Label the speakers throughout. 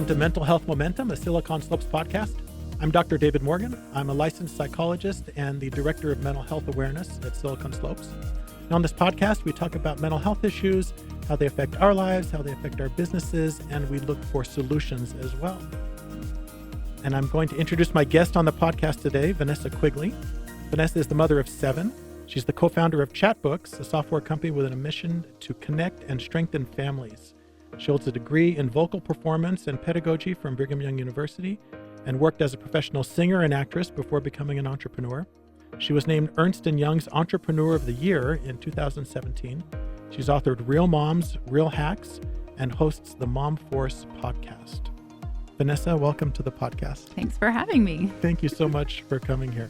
Speaker 1: Welcome to Mental Health Momentum, a Silicon Slopes podcast. I'm Dr. David Morgan. I'm a licensed psychologist and the Director of Mental Health Awareness at Silicon Slopes. And on this podcast, we talk about mental health issues, how they affect our lives, how they affect our businesses, and we look for solutions as well. And I'm going to introduce my guest on the podcast today, Vanessa Quigley. Vanessa is the mother of 7. She's the co-founder of Chatbooks, a software company with a mission to connect and strengthen families. She holds a degree in vocal performance and pedagogy from Brigham Young University and worked as a professional singer and actress before becoming an entrepreneur. She was named Ernst & Young's Entrepreneur of the Year in 2017. She's authored Real Moms, Real Hacks, and hosts the Mom Force podcast. Vanessa, welcome to the podcast.
Speaker 2: Thanks for having me.
Speaker 1: Thank you so much for coming here.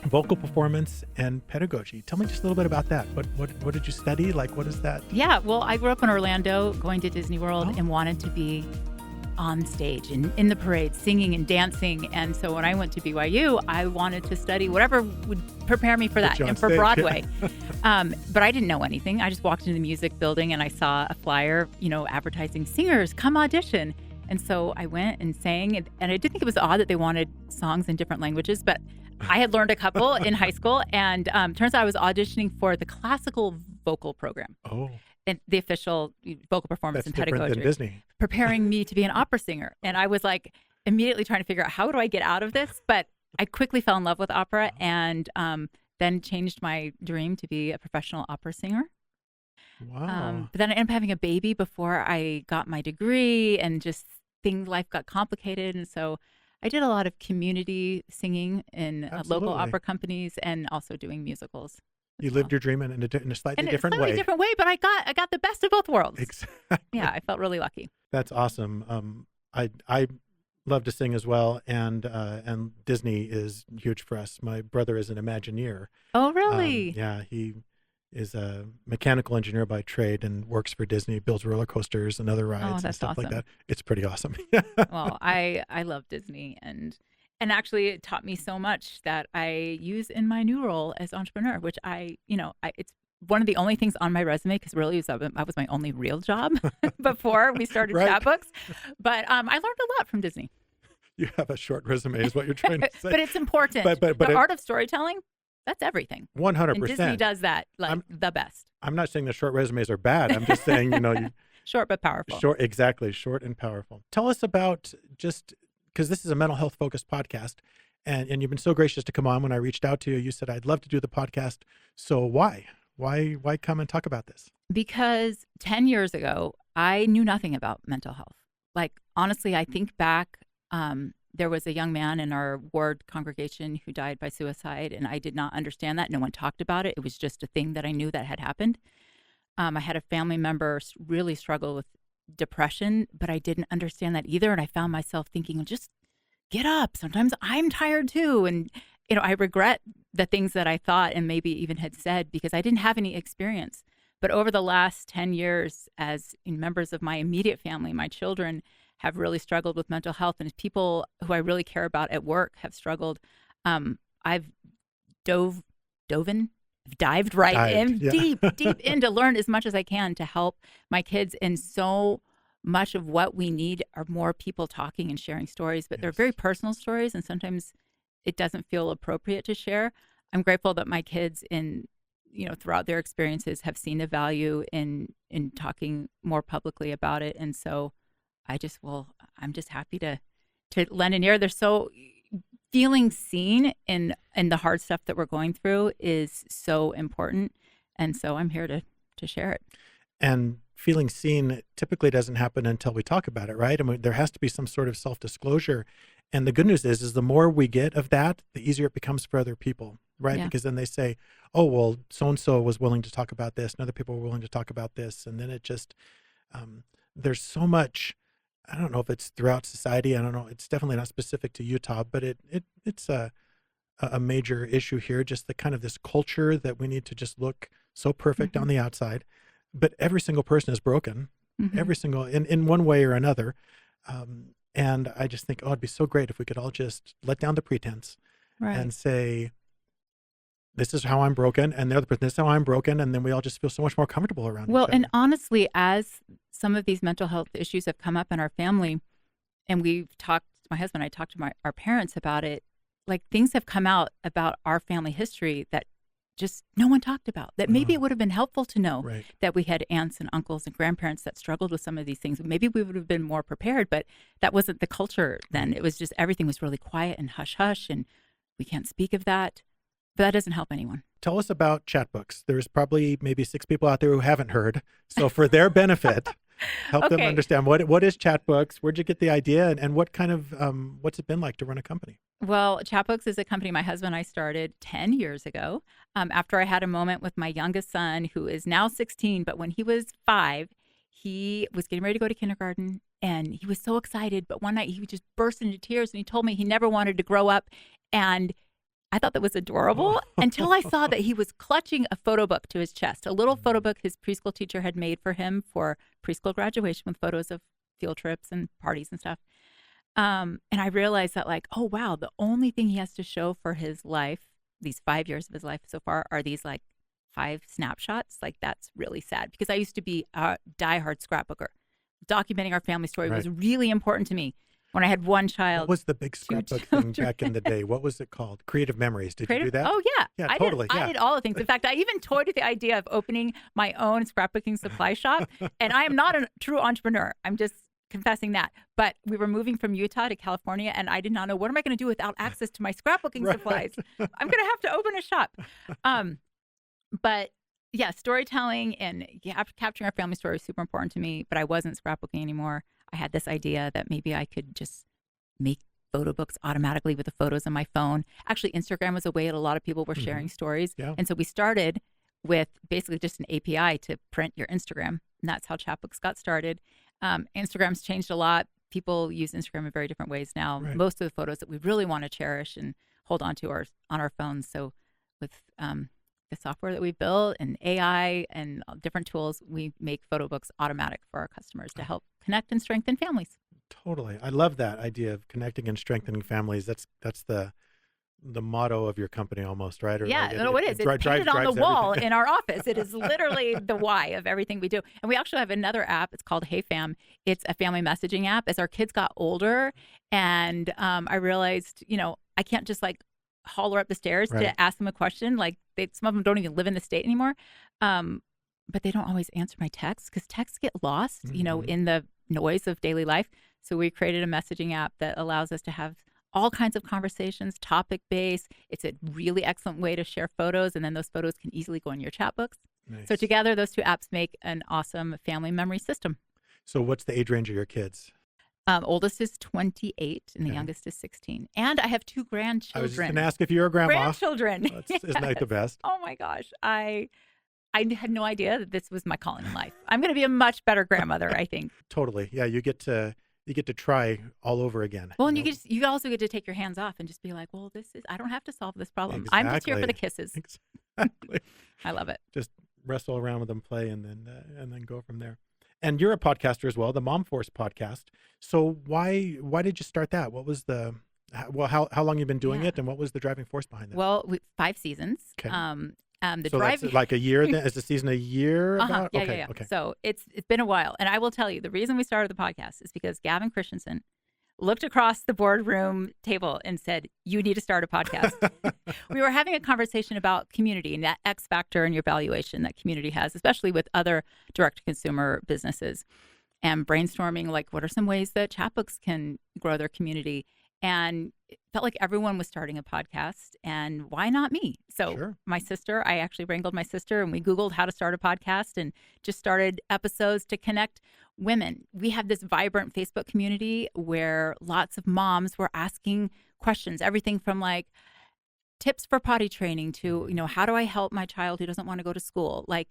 Speaker 1: Vocal performance and pedagogy. Tell me just a little bit about that. What did you study? What is that?
Speaker 2: Yeah, well, I grew up in Orlando, going to Disney World, and wanted to be on stage and in the parade, singing and dancing. And so when I went to BYU, I wanted to study whatever would prepare me for that and for Broadway. But I didn't know anything. I just walked into the music building and I saw a flyer, advertising singers, come audition. And so I went and sang, and I did think it was odd that they wanted songs in different languages, but I had learned a couple in high school, and turns out I was auditioning for the classical vocal program.
Speaker 1: Oh.
Speaker 2: And the official vocal performance and pedagogy.
Speaker 1: That's different than Disney.
Speaker 2: Preparing me to be an opera singer. And I was immediately trying to figure out, how do I get out of this? But I quickly fell in love with opera and then changed my dream to be a professional opera singer.
Speaker 1: Wow.
Speaker 2: But then I ended up having a baby before I got my degree, and just life got complicated. And so I did a lot of community singing in local opera companies and also doing musicals.
Speaker 1: You lived your dream in a slightly different way.
Speaker 2: Different way, but I got the best of both worlds.
Speaker 1: Exactly.
Speaker 2: Yeah, I felt really lucky.
Speaker 1: That's awesome. I love to sing as well, and Disney is huge for us. My brother is an Imagineer.
Speaker 2: Oh, really?
Speaker 1: Yeah, he is a mechanical engineer by trade and works for Disney, builds roller coasters and other rides and stuff like that. It's pretty awesome.
Speaker 2: Well, I love Disney, and actually it taught me so much that I use in my new role as entrepreneur, which it's one of the only things on my resume, because really that was my only real job before we started
Speaker 1: Right.
Speaker 2: Chatbooks. But I learned a lot from Disney.
Speaker 1: You have a short resume is what you're trying to say.
Speaker 2: But it's important.
Speaker 1: But
Speaker 2: the art of storytelling, that's everything.
Speaker 1: 100%.
Speaker 2: And Disney does that the best.
Speaker 1: I'm not saying that short resumes are bad. I'm just saying,
Speaker 2: Short but powerful.
Speaker 1: Exactly. Short and powerful. Tell us about, just because this is a mental health focused podcast, and you've been so gracious to come on. When I reached out to you, you said, I'd love to do the podcast. So why come and talk about this?
Speaker 2: Because 10 years ago, I knew nothing about mental health. Honestly, I think back, there was a young man in our ward congregation who died by suicide, and I did not understand that. No one talked about it. It was just a thing that I knew that had happened. I had a family member really struggle with depression, but I didn't understand that either. And I found myself thinking, just get up. Sometimes I'm tired too. And, I regret the things that I thought and maybe even had said, because I didn't have any experience. But over the last 10 years, as members of my immediate family, my children have really struggled with mental health, and as people who I really care about at work have struggled, I've dived right in, deep in to learn as much as I can to help my kids. And so much of what we need are more people talking and sharing stories, but they're very personal stories, and sometimes it doesn't feel appropriate to share. I'm grateful that my kids throughout their experiences have seen the value in talking more publicly about it. And so I'm just happy to lend an ear. They're so feeling seen in the hard stuff that we're going through is so important. And so I'm here to share it.
Speaker 1: And feeling seen typically doesn't happen until we talk about it, right? I mean, there has to be some sort of self-disclosure. And the good news is the more we get of that, the easier it becomes for other people, right?
Speaker 2: Yeah.
Speaker 1: Because then they say, oh, well, so-and-so was willing to talk about this, and other people were willing to talk about this. And then it just, there's so much, I don't know if it's throughout society. I don't know. It's definitely not specific to Utah, but it's a major issue here. Just the kind of this culture that we need to just look so perfect on the outside, but every single person is broken, every single in one way or another. And I just think, it'd be so great if we could all just let down the pretense and say, this is how I'm broken, and the other person, this is how I'm broken, and then we all just feel so much more comfortable around
Speaker 2: Well,
Speaker 1: each other.
Speaker 2: and honestly, as some of these mental health issues have come up in our family, and my husband and I talked to our parents about it, like things have come out about our family history that just no one talked about, that maybe it would have been helpful to know
Speaker 1: Right.
Speaker 2: that we had aunts and uncles and grandparents that struggled with some of these things. Maybe we would have been more prepared, but that wasn't the culture then. It was just everything was really quiet and hush hush, and we can't speak of that. But that doesn't help anyone.
Speaker 1: Tell us about Chatbooks. There's probably maybe 6 people out there who haven't heard. So for their benefit, help them understand what is Chatbooks, where'd you get the idea, and what kind of, what's it been like to run a company?
Speaker 2: Well, Chatbooks is a company my husband and I started 10 years ago after I had a moment with my youngest son, who is now 16. But when he was 5, he was getting ready to go to kindergarten and he was so excited. But one night he just burst into tears and he told me he never wanted to grow up. And I thought that was adorable until I saw that he was clutching a photo book to his chest, a little photo book his preschool teacher had made for him for preschool graduation with photos of field trips and parties and stuff. And I realized that, like, oh, wow, the only thing he has to show for his life, these 5 years of his life so far, are these like 5 snapshots. Like, that's really sad because I used to be a diehard scrapbooker. Documenting our family story was really important to me. When I had one child.
Speaker 1: What was the big scrapbook thing back in the day? What was it called? Creative Memories. Did you do that?
Speaker 2: Oh, yeah.
Speaker 1: Yeah, totally.
Speaker 2: I did all the things. In fact, I even toyed with the idea of opening my own scrapbooking supply shop. And I am not a true entrepreneur. I'm just confessing that. But we were moving from Utah to California, and I did not know, what am I going to do without access to my scrapbooking supplies? I'm going to have to open a shop. But yeah, storytelling and capturing our family story is super important to me, but I wasn't scrapbooking anymore. I had this idea that maybe I could just make photo books automatically with the photos on my phone. Actually, Instagram was a way that a lot of people were sharing stories.
Speaker 1: Yeah.
Speaker 2: And so we started with basically just an API to print your Instagram. And that's how Chatbooks got started. Instagram's changed a lot. People use Instagram in very different ways now.
Speaker 1: Right.
Speaker 2: Most of the photos that we really want to cherish and hold on to are on our phones. So with the software that we built and AI and different tools, we make photo books automatic for our customers to help connect and strengthen families.
Speaker 1: Totally. I love that idea of connecting and strengthening families. That's the motto of your company almost, right? Or
Speaker 2: Yeah, no, it is. It's painted on the wall in our office. It is literally the why of everything we do. And we actually have another app. It's called Hey Fam. It's a family messaging app. As our kids got older and I realized, I can't just like holler up the stairs to ask them a question. Like some of them don't even live in the state anymore. But they don't always answer my texts because texts get lost, in the noise of daily life. So we created a messaging app that allows us to have all kinds of conversations, topic-based. It's a really excellent way to share photos, and then those photos can easily go in your chat books.
Speaker 1: Nice.
Speaker 2: So together, those two apps make an awesome family memory system.
Speaker 1: So what's the age range of your kids?
Speaker 2: Oldest is 28 and the youngest is 16. And I have 2 grandchildren.
Speaker 1: I was just going to ask if you're a grandma.
Speaker 2: Grandchildren.
Speaker 1: Isn't that the best?
Speaker 2: Oh my gosh. I had no idea that this was my calling in life. I'm going to be a much better grandmother, I think.
Speaker 1: Totally. Yeah, you get to try all over again.
Speaker 2: Well, and you also get to take your hands off and just be like, well, I don't have to solve this problem. Exactly. I'm just here for the kisses.
Speaker 1: Exactly.
Speaker 2: I love it.
Speaker 1: Just wrestle around with them, play, and then go from there. And you're a podcaster as well, the Mom Force podcast. So why did you start that? What was how long you've been doing it, and what was the driving force behind that?
Speaker 2: Well, 5 seasons.
Speaker 1: Okay.
Speaker 2: That's
Speaker 1: like a year then? Is the season a year? About?
Speaker 2: Yeah,
Speaker 1: Okay.
Speaker 2: yeah.
Speaker 1: Okay.
Speaker 2: So it's been a while. And I will tell you, the reason we started the podcast is because Gavin Christensen looked across the boardroom table and said, you need to start a podcast. We were having a conversation about community and that X factor in your valuation that community has, especially with other direct-to-consumer businesses, and brainstorming, like, what are some ways that Chatbooks can grow their community? And it felt like everyone was starting a podcast, and why not me? So My sister, I actually wrangled my sister, and we Googled how to start a podcast and just started episodes to connect women. We have this vibrant Facebook community where lots of moms were asking questions, everything from like tips for potty training to, how do I help my child who doesn't want to go to school? Like,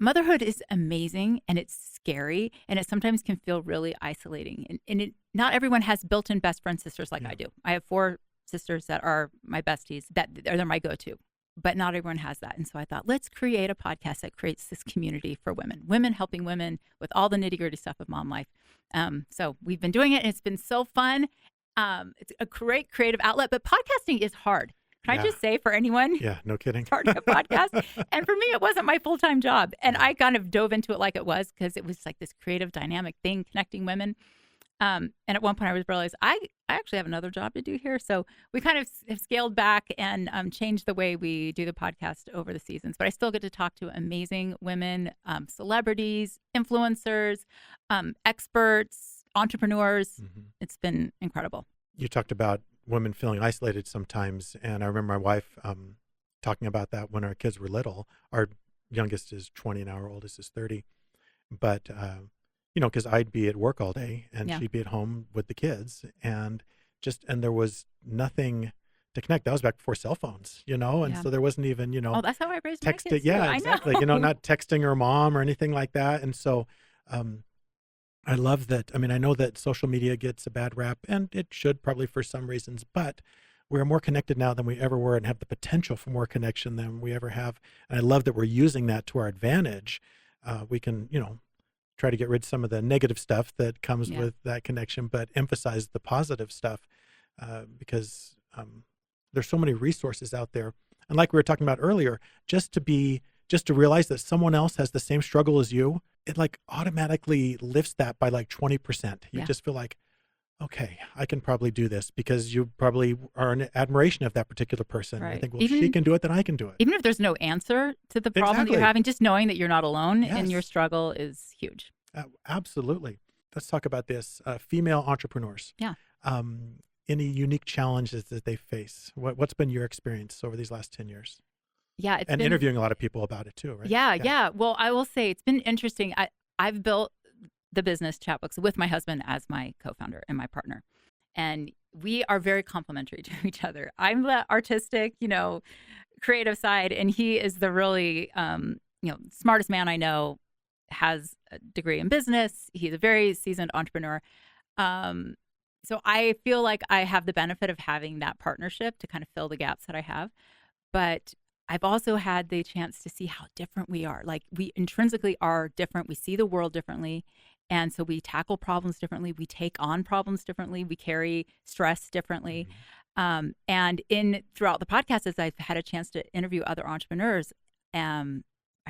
Speaker 2: motherhood is amazing and it's scary and it sometimes can feel really isolating. And not everyone has built-in best friend sisters like I do. I have 4 sisters that are my besties, they're my go-to, but not everyone has that. And so I thought, let's create a podcast that creates this community for women helping women with all the nitty-gritty stuff of mom life. So we've been doing it and it's been so fun. It's a great creative outlet, but podcasting is hard. Can I
Speaker 1: Yeah.
Speaker 2: just say for anyone
Speaker 1: Yeah. No kidding.
Speaker 2: starting a podcast? And for me, it wasn't my full-time job. And I kind of dove into it like it was because it was like this creative, dynamic thing connecting women. And at one point I realized I actually have another job to do here. So we kind of have scaled back and changed the way we do the podcast over the seasons. But I still get to talk to amazing women, celebrities, influencers, experts, entrepreneurs. It's been incredible.
Speaker 1: You talked about women feeling isolated sometimes. And I remember my wife talking about that when our kids were little. Our youngest is 20 and our oldest is 30. But, because I'd be at work all day and she'd be at home with the kids and there was nothing to connect. That was back before cell phones, and so there wasn't even,
Speaker 2: Oh, that's how I raised my kids.
Speaker 1: Yeah,
Speaker 2: too.
Speaker 1: exactly.
Speaker 2: I know.
Speaker 1: Not texting her mom or anything like that. And so, I love that. I mean, I know that social media gets a bad rap, and it should probably for some reasons, but we're more connected now than we ever were and have the potential for more connection than we ever have. And I love that we're using that to our advantage. We can, try to get rid of some of the negative stuff that comes with that connection, but emphasize the positive stuff because there's so many resources out there. And like we were talking about earlier, just to realize that someone else has the same struggle as you, it like automatically lifts that by like 20%. You just feel like, okay, I can probably do this because you probably are in admiration of that particular person.
Speaker 2: Right.
Speaker 1: I think, well, if she can do it, then I can do it.
Speaker 2: Even if there's no answer to the problem that you're having, just knowing that you're not alone in your struggle is huge.
Speaker 1: Absolutely. Let's talk about this. Female entrepreneurs.
Speaker 2: Yeah.
Speaker 1: Any unique challenges that they face? What's been your experience over these last 10 years?
Speaker 2: Yeah.
Speaker 1: And interviewing a lot of people about it too, right?
Speaker 2: Yeah. Well, I will say it's been interesting. I've built the business Chatbooks with my husband as my co-founder and my partner. And we are very complementary to each other. I'm the artistic, creative side, and he is the really, smartest man I know, has a degree in business. He's a very seasoned entrepreneur. So I feel like I have the benefit of having that partnership to kind of fill the gaps that I have. But I've also had the chance to see how different we are. Like we intrinsically are different. We see the world differently. And so we tackle problems differently. We take on problems differently. We carry stress differently. And throughout the podcast, as I've had a chance to interview other entrepreneurs, I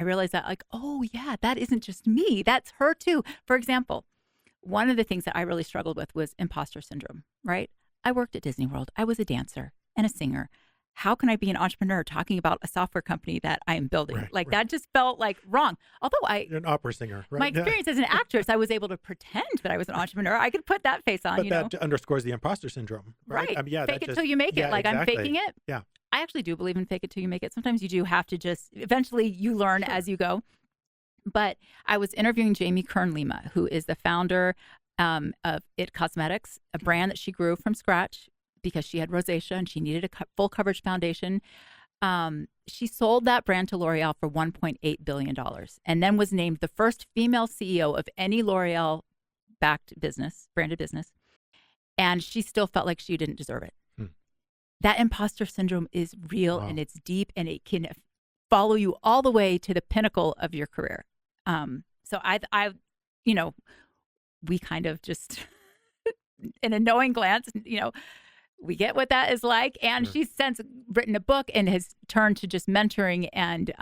Speaker 2: realized that like, oh yeah, that isn't just me. That's her too. For example, one of the things that I really struggled with was imposter syndrome, right? I worked at Disney World. I was a dancer and a singer. How can I be an entrepreneur talking about a software company that I am building? That just felt like wrong. Although
Speaker 1: you're an opera singer, right?
Speaker 2: My experience as an actress, I was able to pretend that I was an entrepreneur. I could put that face on,
Speaker 1: but that underscores the imposter syndrome, right?
Speaker 2: Right.
Speaker 1: I mean,
Speaker 2: fake it till you make it. Like
Speaker 1: exactly.
Speaker 2: I'm faking it.
Speaker 1: Yeah.
Speaker 2: I actually do believe in fake it till you make it. Sometimes you do have to just, eventually you learn as you go. But I was interviewing Jamie Kern-Lima, who is the founder of It Cosmetics, a brand that she grew from scratch because she had rosacea and she needed a full coverage foundation. She sold that brand to L'Oreal for $1.8 billion and then was named the first female CEO of any L'Oreal-backed business, branded business. And she still felt like she didn't deserve it. That imposter syndrome is real and it's deep and it can follow you all the way to the pinnacle of your career. So we kind of just, in a knowing glance, we get what that is like. And she's since written a book and has turned to just mentoring and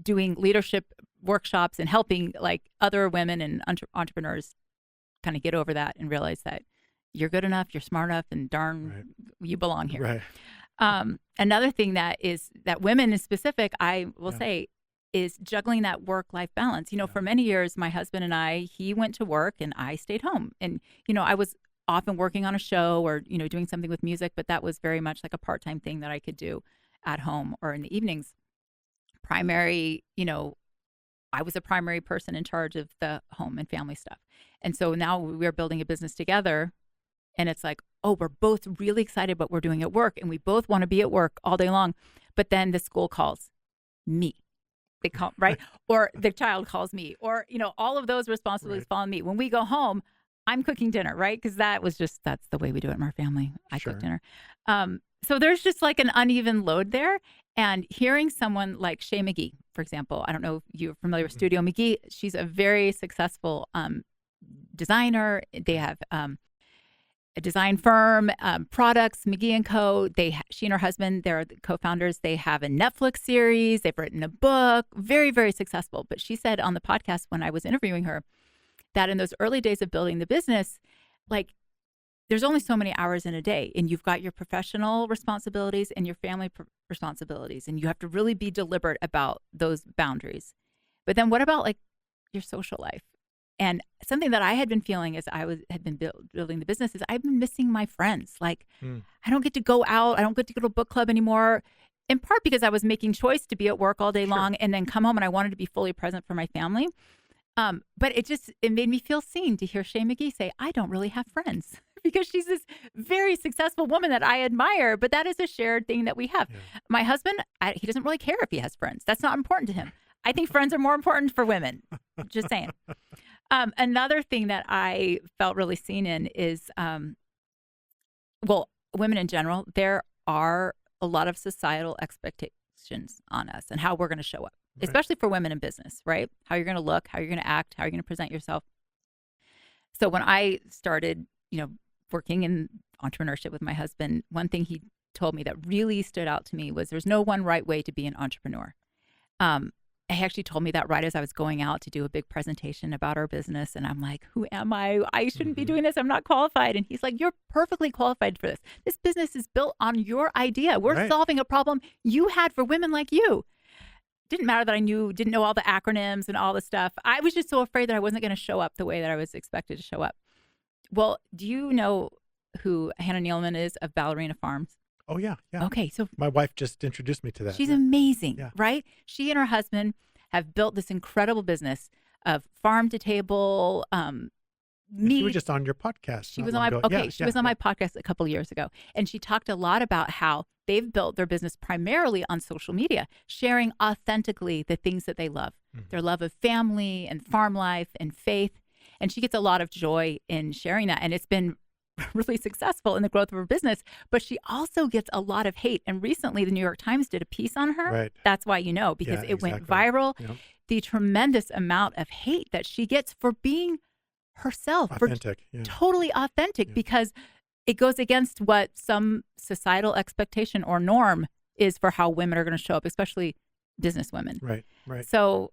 Speaker 2: doing leadership workshops and helping like other women and entrepreneurs kind of get over that and realize that you're good enough, you're smart enough, and you belong here.
Speaker 1: Right.
Speaker 2: Another thing that women in specific, I will say, is juggling that work-life balance. For many years, my husband and he went to work and I stayed home. And, I was often working on a show or, doing something with music, but that was very much like a part-time thing that I could do at home or in the evenings. I was a primary person in charge of the home and family stuff. And so now we're building a business together. And it's like, oh, we're both really excited about what we're doing at work. And we both want to be at work all day long. But then the school calls me. They call, right? Or the child calls me. Or, all of those responsibilities fall on me. When we go home, I'm cooking dinner, right? Because that's the way we do it in our family. I cook dinner. So there's just like an uneven load there. And hearing someone like Shay McGee, for example, I don't know if you're familiar with Studio McGee. She's a very successful designer. They have a design firm, products, McGee and Co. She and her husband, they're the co-founders. They have a Netflix series. They've written a book, very, very successful. But she said on the podcast when I was interviewing her that in those early days of building the business, like there's only so many hours in a day, and you've got your professional responsibilities and your family responsibilities, and you have to really be deliberate about those boundaries. But then what about like your social life? And something that I had been feeling as had been building the business is I've been missing my friends. Like I don't get to go out. I don't get to go to a book club anymore, in part because I was making choice to be at work all day long and then come home and I wanted to be fully present for my family. But it made me feel seen to hear Shay McGee say, I don't really have friends because she's this very successful woman that I admire, but that is a shared thing that we have. Yeah. My husband, he doesn't really care if he has friends. That's not important to him. I think friends are more important for women. Just saying. Another thing that I felt really seen in is, women in general, there are a lot of societal expectations on us and how we're going to show up, right. Especially for women in business, right? How you're going to look, how you're going to act, how you're going to present yourself. So when I started, working in entrepreneurship with my husband, one thing he told me that really stood out to me was there's no one right way to be an entrepreneur. He actually told me that right as I was going out to do a big presentation about our business. And I'm like, who am I? I shouldn't be doing this. I'm not qualified. And he's like, you're perfectly qualified for this. This business is built on your idea. We're solving a problem you had for women like you. Didn't matter that I didn't know all the acronyms and all the stuff. I was just so afraid that I wasn't going to show up the way that I was expected to show up. Well, do you know who Hannah Nealman is of Ballerina Farms?
Speaker 1: Oh, yeah.
Speaker 2: Okay, so
Speaker 1: my wife just introduced me to that.
Speaker 2: She's amazing, right? She and her husband have built this incredible business of farm to table meat.
Speaker 1: She was just on your podcast.
Speaker 2: She was on my podcast a couple of years ago, and she talked a lot about how they've built their business primarily on social media, sharing authentically the things that they love, their love of family and farm life and faith, and she gets a lot of joy in sharing that, and it's been really successful in the growth of her business, but she also gets a lot of hate. And recently the New York Times did a piece on her. Right. That's why because it went viral. Yep. The tremendous amount of hate that she gets for being herself.
Speaker 1: Authentic.
Speaker 2: Totally authentic because it goes against what some societal expectation or norm is for how women are going to show up, especially business women.
Speaker 1: Right.
Speaker 2: So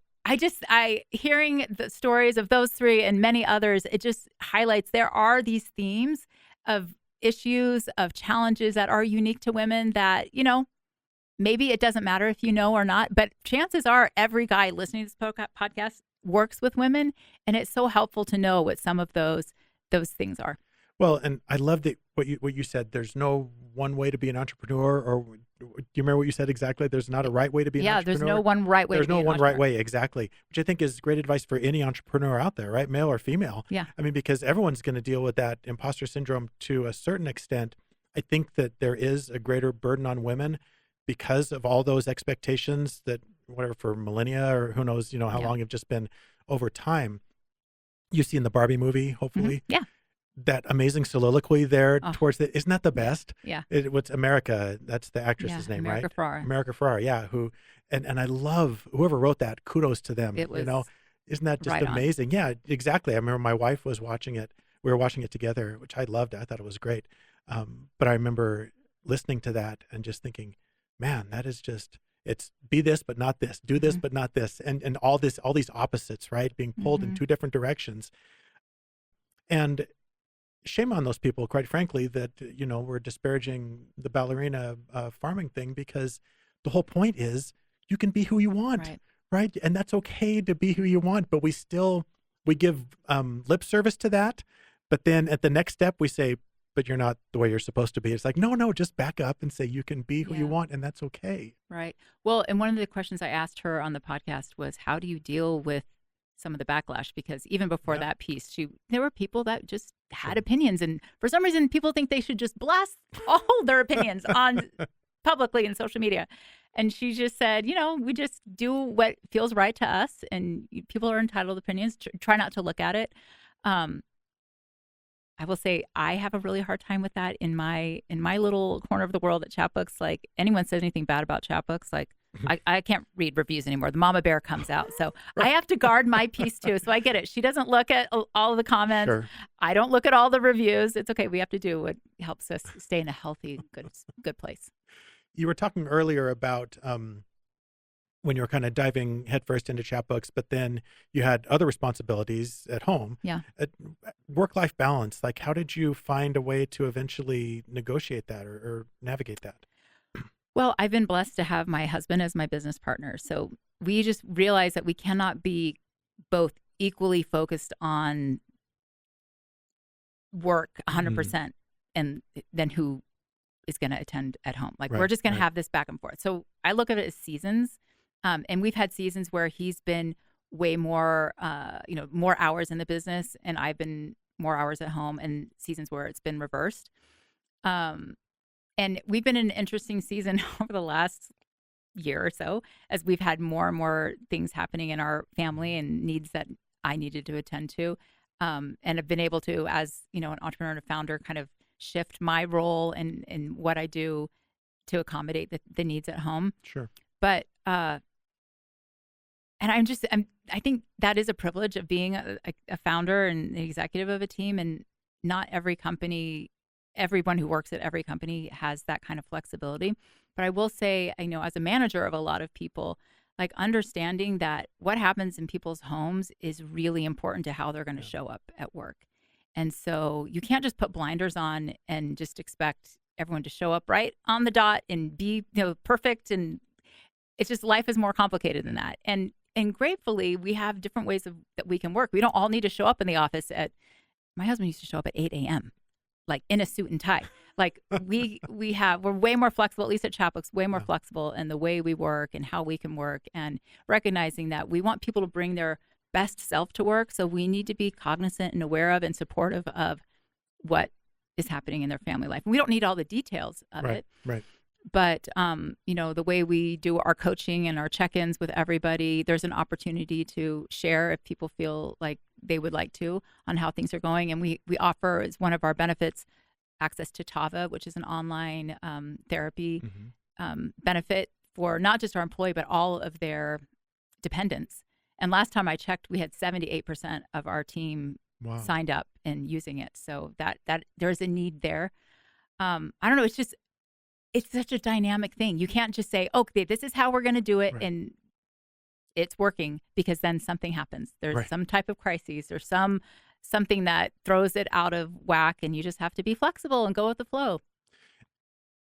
Speaker 2: hearing the stories of those three and many others, it just highlights there are these themes of issues, of challenges that are unique to women that, maybe it doesn't matter if you know or not, but chances are every guy listening to this podcast works with women, and it's so helpful to know what some of those things are.
Speaker 1: Well, and I loved it, what you said. There's no one way to be an entrepreneur, or do you remember what you said exactly? There's not a right way to be an entrepreneur.
Speaker 2: Yeah, there's no one right way.
Speaker 1: There's no one right way, exactly. Which I think is great advice for any entrepreneur out there, right, male or female.
Speaker 2: Yeah.
Speaker 1: I mean, because everyone's going to deal with that imposter syndrome to a certain extent. I think that there is a greater burden on women because of all those expectations that, whatever, for millennia or who knows, how long have just been over time. You see in the Barbie movie, hopefully.
Speaker 2: Mm-hmm. Yeah.
Speaker 1: That amazing soliloquy there towards the, isn't that the best?
Speaker 2: Yeah.
Speaker 1: What's America? That's the actress's name,
Speaker 2: America
Speaker 1: right?
Speaker 2: Ferrara.
Speaker 1: America Ferrara, yeah. And I love whoever wrote that. Kudos to them.
Speaker 2: It was
Speaker 1: isn't that just amazing? Yeah, exactly. I remember my wife was watching it. We were watching it together, which I loved. I thought it was great. But I remember listening to that and just thinking, man, that is just, it's be this, but not this, do this, but not this. And all these opposites, right? Being pulled in two different directions. And shame on those people, quite frankly, that, we're disparaging the ballerina farming thing, because the whole point is you can be who you want, right? And that's okay to be who you want, but we give lip service to that. But then at the next step, we say, but you're not the way you're supposed to be. It's like, no, just back up and say you can be who you want, and that's okay.
Speaker 2: Right. Well, and one of the questions I asked her on the podcast was, how do you deal with some of the backlash? Because even before that piece, there were people that just had opinions, and for some reason people think they should just blast all their opinions on publicly in social media. And she just said, we just do what feels right to us, and people are entitled to opinions. Try not to look at it. I will say I have a really hard time with that in my little corner of the world at Chatbooks. Like, anyone says anything bad about Chatbooks, like, I can't read reviews anymore. The mama bear comes out. So
Speaker 1: Right.
Speaker 2: I have to guard my peace too. So I get it. She doesn't look at all of the comments.
Speaker 1: Sure.
Speaker 2: I don't look at all the reviews. It's okay. We have to do what helps us stay in a healthy, good place.
Speaker 1: You were talking earlier about when you were kind of diving headfirst into Chatbooks, but then you had other responsibilities at home.
Speaker 2: Yeah.
Speaker 1: Work-life balance, like how did you find a way to eventually negotiate that or navigate that?
Speaker 2: Well, I've been blessed to have my husband as my business partner. So we just realized that we cannot be both equally focused on work 100% and then who is going to attend at home. Like we're just going to have this back and forth. So I look at it as seasons. And we've had seasons where he's been way more, more hours in the business and I've been more hours at home, and seasons where it's been reversed. And we've been in an interesting season over the last year or so as we've had more and more things happening in our family and needs that I needed to attend to. And have been able to, as an entrepreneur and a founder, kind of shift my role and what I do to accommodate the needs at home.
Speaker 1: Sure.
Speaker 2: But and I think that is a privilege of being a founder and the executive of a team, and not everyone who works at every company has that kind of flexibility. But I will say, I know as a manager of a lot of people, like understanding that what happens in people's homes is really important to how they're going to show up at work. And so you can't just put blinders on and just expect everyone to show up right on the dot and be perfect. And it's just, life is more complicated than that. And gratefully, we have different ways that we can work. We don't all need to show up in the office my husband used to show up at 8 a.m. like in a suit and tie. Like we're way more flexible, at least at Chatbooks, way more flexible in the way we work and how we can work, and recognizing that we want people to bring their best self to work. So we need to be cognizant and aware of and supportive of what is happening in their family life. And we don't need all the details of it.
Speaker 1: Right.
Speaker 2: But, the way we do our coaching and our check-ins with everybody, there's an opportunity to share if people feel like they would like to on how things are going. And we offer, as one of our benefits, access to Tava, which is an online therapy benefit for not just our employee, but all of their dependents. And last time I checked, we had 78% of our team signed up and using it. So that there's a need there. I don't know. It's such a dynamic thing. You can't just say, okay, this is how we're going to do it. And it's working, because then something happens. There's some type of crisis or something that throws it out of whack, and you just have to be flexible and go with the flow.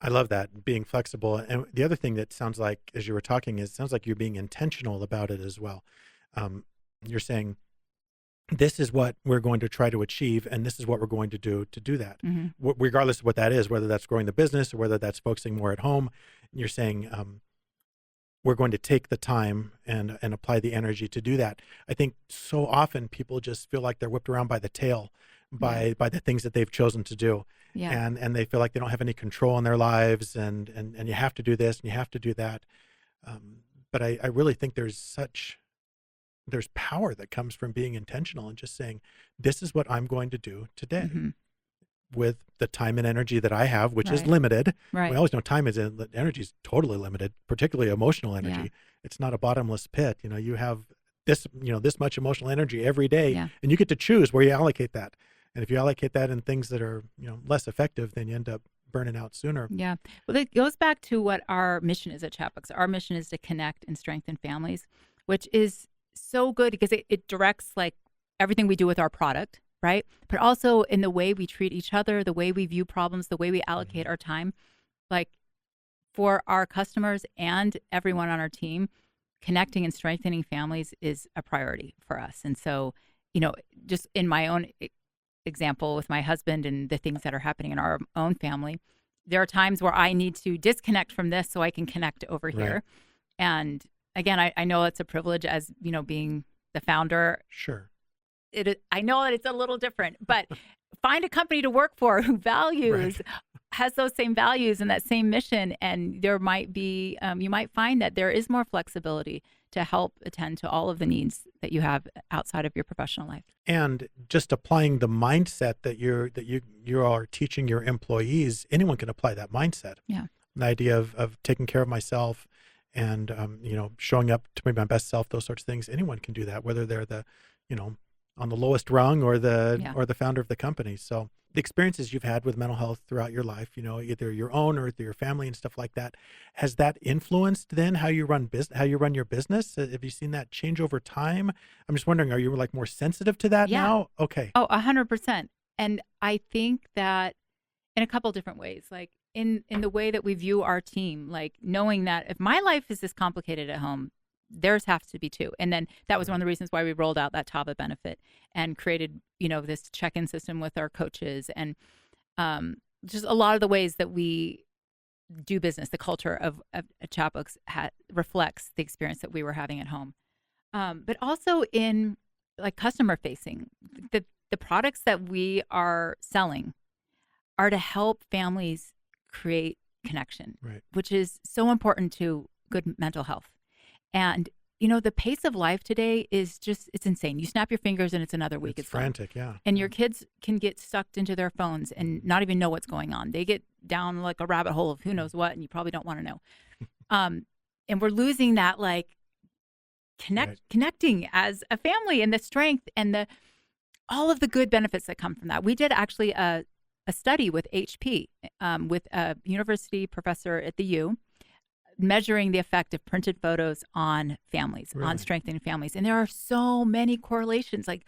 Speaker 1: I love that, being flexible. And the other thing that sounds like, as you were talking, is it sounds like you're being intentional about it as well. You're saying, this is what we're going to try to achieve, and this is what we're going to do that, regardless of what that is, whether that's growing the business or whether that's focusing more at home. You're saying, we're going to take the time and apply the energy to do that. I think so often people just feel like they're whipped around by the tail by the things that they've chosen to do. Yeah. And they feel like they don't have any control in their lives, and you have to do this and you have to do that. But I really think there's power that comes from being intentional and just saying, this is what I'm going to do today with the time and energy that I have, which is limited. We always know energy is totally limited, particularly emotional energy. Yeah. It's not a bottomless pit. You have this much emotional energy every day, and you get to choose where you allocate that. And if you allocate that in things that are, less effective, then you end up burning out sooner.
Speaker 2: Yeah. Well, it goes back to what our mission is at Chatbooks. Our mission is to connect and strengthen families, which is so good because it directs like everything we do with our product, right? But also in the way we treat each other, the way we view problems, the way we allocate our time. Like for our customers and everyone on our team, connecting and strengthening families is a priority for us. And so, just in my own example with my husband and the things that are happening in our own family, there are times where I need to disconnect from this so I can connect over here. And again, I know it's a privilege as, being the founder.
Speaker 1: Sure.
Speaker 2: I know that it's a little different, but find a company to work for who has those same values and that same mission. And there might be, you might find that there is more flexibility to help attend to all of the needs that you have outside of your professional life.
Speaker 1: And just applying the mindset that you are teaching your employees, anyone can apply that mindset.
Speaker 2: Yeah.
Speaker 1: The idea of taking care of myself and showing up to be my best self, those sorts of things. Anyone can do that, whether they're the, on the lowest rung or the founder of the company. So the experiences you've had with mental health throughout your life, either your own or through your family and stuff like that, has that influenced then how you run your business? Have you seen that change over time? I'm just wondering, are you like more sensitive to that now? Okay.
Speaker 2: Oh, 100%. And I think that in a couple different ways, like in the way that we view our team, like knowing that if my life is this complicated at home, theirs has to be too. And then that was one of the reasons why we rolled out that TAVA benefit and created, this check-in system with our coaches, and just a lot of the ways that we do business, the culture of Chatbooks reflects the experience that we were having at home. But also in like customer facing, the products that we are selling are to help families create connection,
Speaker 1: right,
Speaker 2: which is so important to good mental health. And, the pace of life today is it's insane. You snap your fingers and it's another week.
Speaker 1: It's frantic, yeah.
Speaker 2: And your kids can get sucked into their phones and not even know what's going on. They get down like a rabbit hole of who knows what, and you probably don't want to know. And we're losing that like connecting as a family, and the strength and all of the good benefits that come from that. We did actually a study with HP, with a university professor at the U, measuring the effect of printed photos on families, on strengthening families. And there are so many correlations, like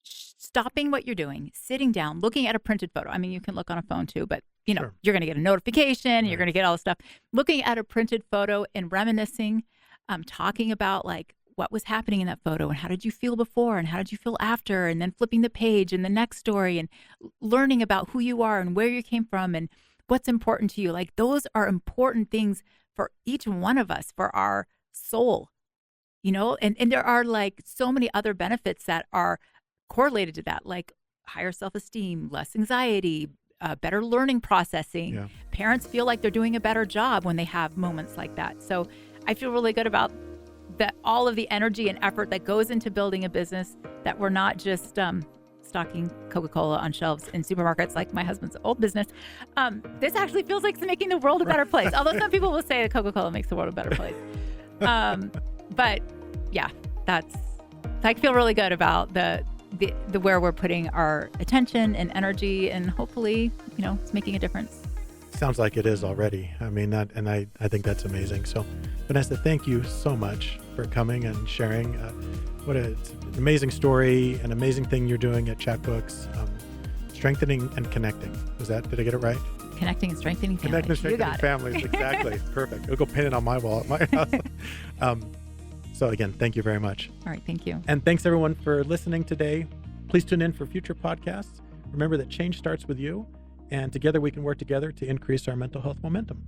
Speaker 2: stopping what you're doing, sitting down, looking at a printed photo. I mean, you can look on a phone too, but you're going to get a notification, you're going to get all this stuff. Looking at a printed photo and reminiscing, talking about like what was happening in that photo and how did you feel before and how did you feel after, and then flipping the page and the next story and learning about who you are and where you came from and what's important to you. Like those are important things for each one of us, for our soul, and there are like so many other benefits that are correlated to that, like higher self-esteem, less anxiety, better learning processing.
Speaker 1: Yeah.
Speaker 2: Parents feel like they're doing a better job when they have moments like that. So I feel really good about all of the energy and effort that goes into building a business, that we're not just stocking Coca-Cola on shelves in supermarkets like my husband's old business. This actually feels like it's making the world a better place. Although some people will say that Coca-Cola makes the world a better place. But yeah, I feel really good about the where we're putting our attention and energy, and hopefully, it's making a difference.
Speaker 1: Sounds like it is already. I mean, I think that's amazing. So Vanessa, thank you so much for coming and sharing. What an amazing story, an amazing thing you're doing at Chatbooks. Strengthening and connecting. Did I get it right?
Speaker 2: Connecting and strengthening families.
Speaker 1: Connecting and strengthening families. Exactly. Perfect. I'll go pin it on my wall at my house. So again, thank you very much.
Speaker 2: All right. Thank you.
Speaker 1: And thanks everyone for listening today. Please tune in for future podcasts. Remember that change starts with you, and together we can work together to increase our mental health momentum.